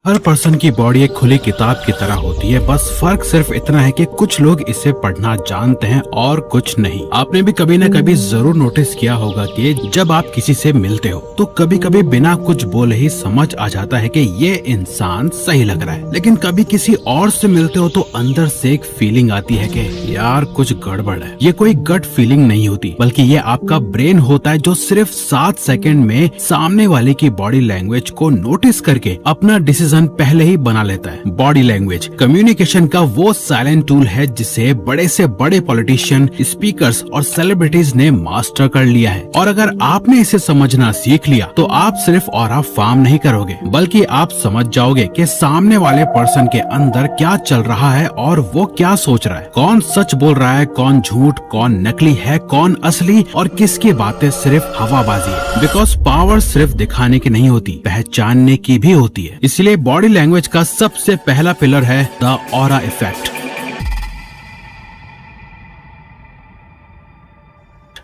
हर person की body एक खुली किताब की तरह होती है। बस फर्क सिर्फ इतना है कि कुछ लोग इसे पढ़ना जानते हैं और कुछ नहीं। आपने भी कभी न कभी जरूर नोटिस किया होगा कि जब आप किसी से मिलते हो तो कभी कभी बिना कुछ बोले ही समझ आ जाता है कि ये इंसान सही लग रहा है। लेकिन कभी किसी और से मिलते हो तो अंदर से एक फीलिंग आती है कि यार कुछ गड़बड़ है। ये कोई गट फीलिंग नहीं होती, बल्कि ये आपका ब्रेन होता है जो सिर्फ 7 सेकंड में सामने वाले की बॉडी लैंग्वेज को नोटिस करके अपना डिसीजन पहले ही बना लेता है। बॉडी लैंग्वेज कम्युनिकेशन का वो साइलेंट टूल है जिसे बड़े से बड़े पॉलिटिशियन, स्पीकर्स और सेलिब्रिटीज ने मास्टर कर लिया है। और अगर आपने इसे समझना सीख लिया तो आप सिर्फ ऑरा फार्म नहीं करोगे, बल्कि आप समझ जाओगे कि सामने वाले पर्सन के अंदर क्या चल रहा है और वो क्या सोच रहा है। कौन सच बोल रहा है, कौन झूठ, कौन नकली है, कौन असली और किसकी बातें सिर्फ हवाबाजी है। बिकॉज पावर सिर्फ दिखाने की नहीं होती, पहचानने की भी होती है। इसलिए बॉडी लैंग्वेज का सबसे पहला पिलर है द ऑरा इफेक्ट।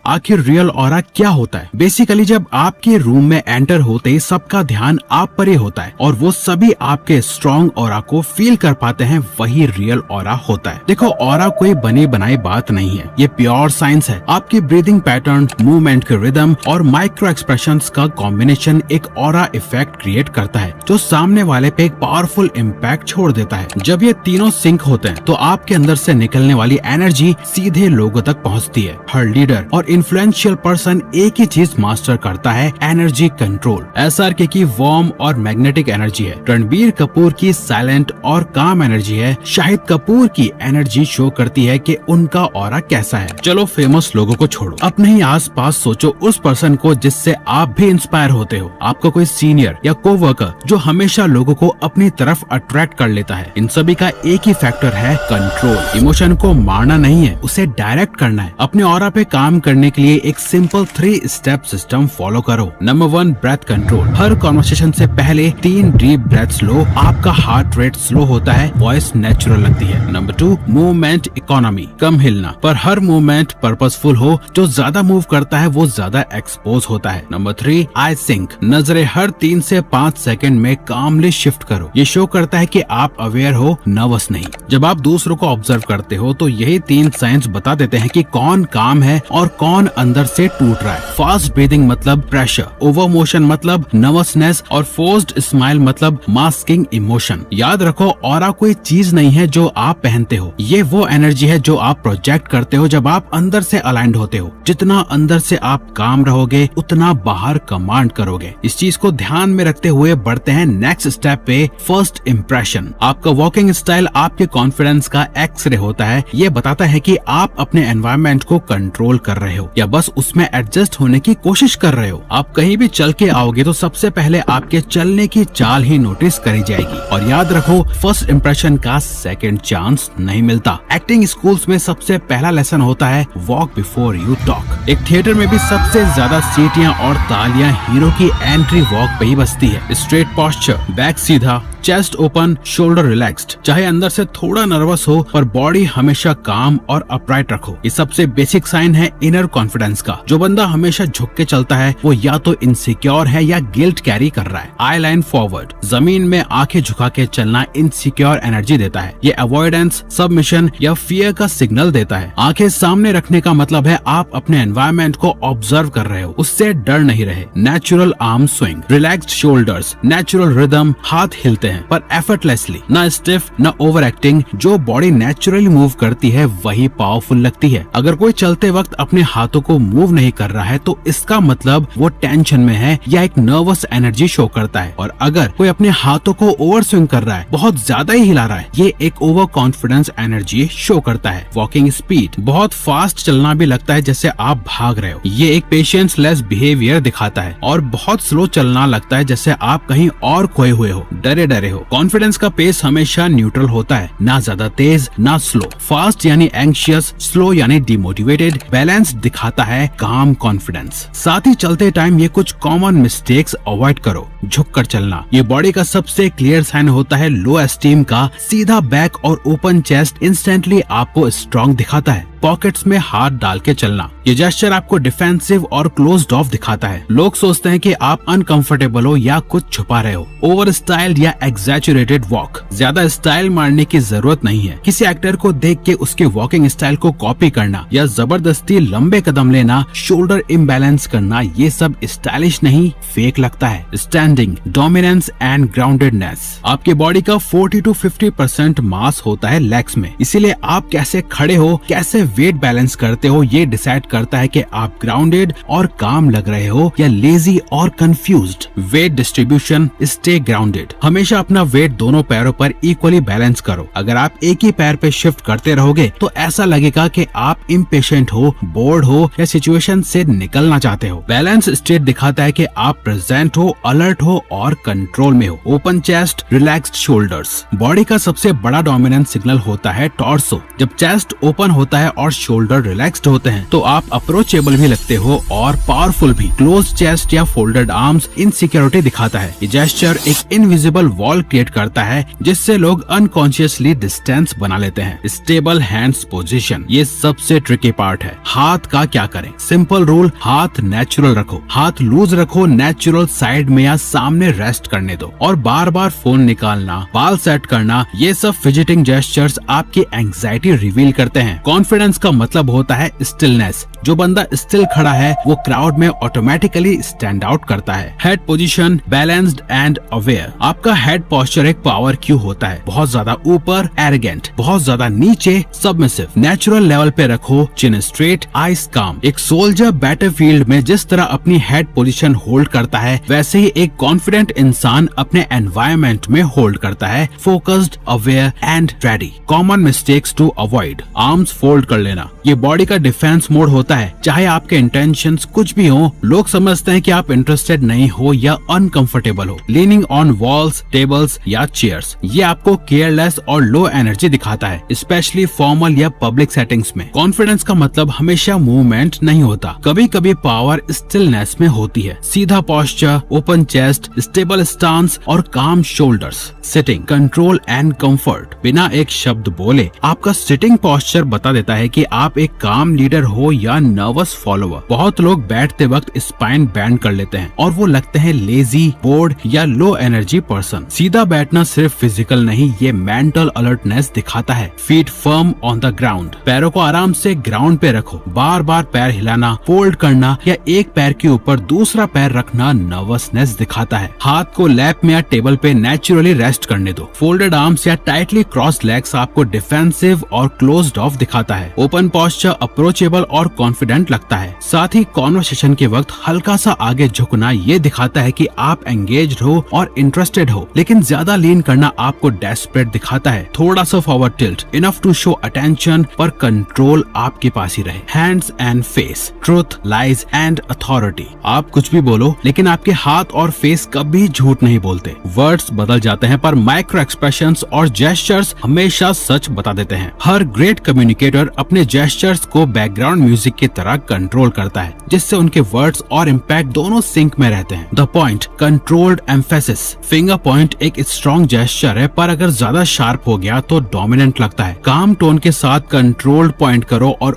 आखिर रियल ऑरा क्या होता है? बेसिकली जब आपके रूम में एंटर होते ही सबका ध्यान आप पर ही होता है और वो सभी आपके स्ट्रॉन्ग ऑरा को फील कर पाते हैं, वही रियल ऑरा होता है। देखो, ऑरा कोई बनी बनाई बात नहीं है, ये प्योर साइंस है। आपकी ब्रीदिंग पैटर्न, मूवमेंट के रिदम और माइक्रो एक्सप्रेशंस का कॉम्बिनेशन एक ऑरा इफेक्ट क्रिएट करता है जो सामने वाले पे एक पावरफुल इम्पैक्ट छोड़ देता है। जब ये तीनों सिंक होते हैं तो आपके अंदर से निकलने वाली एनर्जी सीधे लोगों तक पहुंचती है। हर लीडर और इन्फ्लुएंशियल पर्सन एक ही चीज मास्टर करता है, एनर्जी कंट्रोल। एसआरके की वार्म और मैग्नेटिक एनर्जी है, रणबीर कपूर की साइलेंट और काम एनर्जी है, शाहिद कपूर की एनर्जी शो करती है कि उनका ऑरा कैसा है। चलो फेमस लोगों को छोड़ो, अपने ही आस पास सोचो उस पर्सन को जिससे आप भी इंस्पायर होते हो। आपका कोई सीनियर या कोवर्कर जो हमेशा लोगों को अपनी तरफ अट्रैक्ट कर लेता है। इन सभी का एक ही फैक्टर है, कंट्रोल। इमोशन को मारना नहीं है, उसे डायरेक्ट करना है। अपने ऑरा पे काम करने के लिए एक सिंपल 3 स्टेप सिस्टम फॉलो करो। Number 1, breath control. हर कॉन्वर्सेशन से पहले 3 डीप ब्रेथ्स लो, आपका हार्ट रेट स्लो होता है, वॉइस नेचुरल लगती है। Number 2, movement economy. कम हिलना, पर हर मूवमेंट पर्पसफुल हो। जो ज्यादा मूव करता है वो ज्यादा एक्सपोज होता है। नंबर 3, आई सिंक। नजरें हर 3 से 5 सेकंड में कामली शिफ्ट करो। ये शो करता है कि आप अवेयर हो, नर्वस नहीं। जब आप दूसरों को ऑब्जर्व करते हो तो यही 3 साइंस बता देते हैं कि कौन काम है और कौन अंदर से टूट रहा है। फास्ट ब्रीदिंग मतलब प्रेशर, ओवर मोशन मतलब नर्वसनेस और फोर्स्ड स्माइल मतलब मास्किंग इमोशन। याद रखो, ऑरा कोई चीज नहीं है जो आप पहनते हो, ये वो एनर्जी है जो आप प्रोजेक्ट करते हो जब आप अंदर से अलाइंड होते हो। जितना अंदर से आप काम रहोगे उतना बाहर कमांड करोगे। इस चीज को ध्यान में रखते हुए बढ़ते हैं नेक्स्ट स्टेप पे, फर्स्ट इम्प्रेशन। आपका वॉकिंग स्टाइल आपके कॉन्फिडेंस का एक्सरे होता है। ये बताता है कि आप अपने एनवायरनमेंट को कंट्रोल कर रहे हो या बस उसमें एडजस्ट होने की कोशिश कर रहे हो। आप कहीं भी चल के आओगे तो सबसे पहले आपके चलने की चाल ही नोटिस करी जाएगी। और याद रखो, फर्स्ट इम्प्रेशन का सेकंड चांस नहीं मिलता। एक्टिंग स्कूल्स में सबसे पहला लेसन होता है वॉक बिफोर यू टॉक। एक थिएटर में भी सबसे ज्यादा सीटियां और तालियां हीरो की एंट्री वॉक पे ही बजती है। स्ट्रेट पोस्चर, बैक सीधा, चेस्ट ओपन, शोल्डर रिलैक्स्ड। चाहे अंदर से थोड़ा नर्वस हो पर बॉडी हमेशा काम और अपराइट रखो। ये सबसे बेसिक साइन है इनर कॉन्फिडेंस का। जो बंदा हमेशा झुक के चलता है वो या तो इनसिक्योर है या गिल्ट कैरी कर रहा है। आई लाइन फॉरवर्ड, जमीन में आंखें झुका के चलना इनसिक्योर एनर्जी देता है। ये अवॉइडेंस, सबमिशन या फियर का सिग्नल देता है। आंखें सामने रखने का मतलब है आप अपने एनवायरनमेंट को ऑब्जर्व कर रहे हो, उससे डर नहीं रहे। Natural arm swing, relaxed shoulders, natural rhythm, हाथ हिलते हैं पर एफर्टलेसली, ना स्टिफ ना ओवर एक्टिंग। जो बॉडी नेचुरली मूव करती है वही पावरफुल लगती है। अगर कोई चलते वक्त अपने हाथों को मूव नहीं कर रहा है तो इसका मतलब वो टेंशन में है या एक नर्वस एनर्जी शो करता है। और अगर कोई अपने हाथों को ओवर स्विंग कर रहा है, बहुत ज्यादा ही हिला रहा है, ये एक ओवर कॉन्फिडेंस एनर्जी शो करता है। वॉकिंग स्पीड, बहुत फास्ट चलना भी लगता है जैसे आप भाग रहे हो, ये एक पेशेंस लेस बिहेवियर दिखाता है। और बहुत स्लो चलना लगता है जैसे आप कहीं और खोए हुए हो, डरे डरे हो। कॉन्फिडेंस का पेस हमेशा न्यूट्रल होता है, ना ज्यादा तेज ना स्लो। फास्ट यानी एंग्शियस, स्लो यानी डिमोटिवेटेड। बैलेंस दिखाता है काम कॉन्फिडेंस। साथ ही चलते टाइम ये कुछ कॉमन मिस्टेक्स अवॉइड करो। झुककर चलना, ये बॉडी का सबसे क्लियर साइन होता है लो एस्टीम का। सीधा बैक और ओपन चेस्ट इंस्टेंटली आपको स्ट्रॉन्ग दिखाता है। पॉकेट्स में हाथ डाल के चलना। ये जेस्चर आपको डिफेंसिव और क्लोज्ड ऑफ दिखाता है। लोग सोचते हैं कि आप अनकंफर्टेबल हो या कुछ छुपा रहे हो। ओवर स्टाइल्ड या एग्जैचुरेटेड वॉक, ज्यादा स्टाइल मारने की जरूरत नहीं है। किसी एक्टर को देख के उसके वॉकिंग स्टाइल को कॉपी करना या जबरदस्ती लंबे कदम लेना, शोल्डर इम्बैलेंस करना, ये सब स्टाइलिश नहीं, फेक लगता है। Standing, dominance and groundedness. आपके बॉडी का 40 to 50% मास होता है लेग्स में, इसीलिए आप कैसे खड़े हो, कैसे वेट बैलेंस करते हो, ये डिसाइड करता है कि आप ग्राउंडेड और काम लग रहे हो या लेजी और confused. Wait distribution, stay grounded. हमेशा अपना वेट दोनों पैरों पर इक्वली बैलेंस करो। अगर आप एक ही पैर पे शिफ्ट करते रहोगे तो ऐसा लगेगा कि आप इम्पेशेंट हो, बोर्ड हो या सिचुएशन से निकलना चाहते हो। बैलेंस स्टेट दिखाता है कि आप प्रेजेंट हो, अलर्ट हो और कंट्रोल में हो। Open chest, relaxed shoulders. Body का सबसे बड़ा डोमिनेंट सिग्नल होता है टॉर्सो। जब चेस्ट ओपन होता है और शोल्डर रिलैक्स्ड होते हैं तो आप अप्रोचेबल भी लगते हो और पावरफुल भी। क्लोज चेस्ट या फोल्डेड आर्म्स इनसिक्योरिटी दिखाता है। ये जेस्चर एक इनविजिबल वॉल क्रिएट करता है जिससे लोग अनकॉन्शियसली डिस्टेंस बना लेते हैं। स्टेबल हैंड्स पोजीशन, ये सबसे ट्रिकी पार्ट है। हाथ का क्या करें? सिंपल रूल, हाथ नेचुरल रखो। हाथ लूज रखो, नेचुरल साइड में या सामने रेस्ट करने दो। और बार बार फोन निकालना, बाल सेट करना, ये सब फिजिटिंग जेस्चर्स आपकी एंग्जाइटी रिवील करते हैं। कॉन्फिडेंस का मतलब होता है स्टिलनेस। जो बंदा स्टिल खड़ा है वो क्राउड में ऑटोमेटिकली स्टैंड आउट करता है। Head position, balanced and aware. आपका हेड पोस्चर एक पावर क्यू होता है। बहुत ज्यादा ऊपर, एरोगेंट, बहुत ज्यादा नीचे, सबमिसिव। नेचुरल लेवल पे रखो, चिन स्ट्रेट, आईज काम। एक सोल्जर बैटलफील्ड में जिस तरह अपनी हेड पोजीशन होल्ड करता है वैसे ही एक कॉन्फिडेंट इंसान अपने एनवायरनमेंट में होल्ड करता है। Focused, aware and ready. Common mistakes to avoid, arms fold कर लेना, ये बॉडी का डिफेंस मोड होता है। चाहे आपके इंटेंशंस कुछ भी हो, लोग समझते हैं कि आप इंटरेस्टेड नहीं हो या अनकंफर्टेबल हो। लीनिंग ऑन वॉल्स, टेबल्स या चेयर्स, ये आपको केयरलेस और लो एनर्जी दिखाता है, स्पेशली फॉर्मल या पब्लिक सेटिंग्स में। कॉन्फिडेंस का मतलब हमेशा मूवमेंट नहीं होता, कभी कभी पावर स्टिलनेस में होती है। सीधा posture, open chest, stable stance और काम shoulders. Sitting, control and comfort. बिना एक शब्द बोले आपका सिटिंग पोस्चर बता देता है कि आप एक काम लीडर हो या नर्वस फॉलोअर। बहुत लोग बैठते वक्त स्पाइन बैंड कर लेते हैं और वो लगते हैं लेजी, बोर्ड या लो एनर्जी पर्सन। सीधा बैठना सिर्फ फिजिकल नहीं, ये मेंटल अलर्टनेस दिखाता है। Feet firm on the ground, पैरों को आराम से ग्राउंड पे रखो। बार बार पैर हिलाना, फोल्ड करना या एक पैर के ऊपर दूसरा पैर रखना नर्वसनेस दिखाता है। हाथ को लैप में या टेबल पे नेचुरली रेस्ट करने दो। फोल्डेड आर्म्स या टाइटली क्रॉस लेग्स आपको डिफेंसिव और क्लोज्ड ऑफ दिखाता है। ओपन पोस्चर अप्रोचेबल और कॉन्फिडेंट लगता है। साथ ही कॉन्वर्सेशन के वक्त हल्का सा आगे झुकना ये दिखाता है कि आप एंगेज्ड हो और इंटरेस्टेड हो, लेकिन ज्यादा लीन करना आपको डेस्परेट दिखाता है। थोड़ा सा forward tilt, enough to show attention पर कंट्रोल आपके पास ही रहे। Hands and face, truth, lies and authority. आप कुछ भी बोलो लेकिन आपके हाथ और फेस कभी झूठ नहीं बोलते। वर्ड्स बदल जाते हैं पर माइक्रो एक्सप्रेशंस और जेस्चर्स हमेशा सच बता देते हैं। हर ग्रेट कम्युनिकेटर अपने जेस्चर्स को बैकग्राउंड म्यूजिक की तरह कंट्रोल करता है, जिससे उनके वर्ड्स और इम्पैक्ट दोनों सिंक में रहते हैं। The point, controlled emphasis. Finger point एक स्ट्रॉन्ग जेस्चर है पर अगर ज्यादा शार्प हो गया तो डोमिनेंट लगता है। काम टोन के साथ कंट्रोल्ड पॉइंट करो और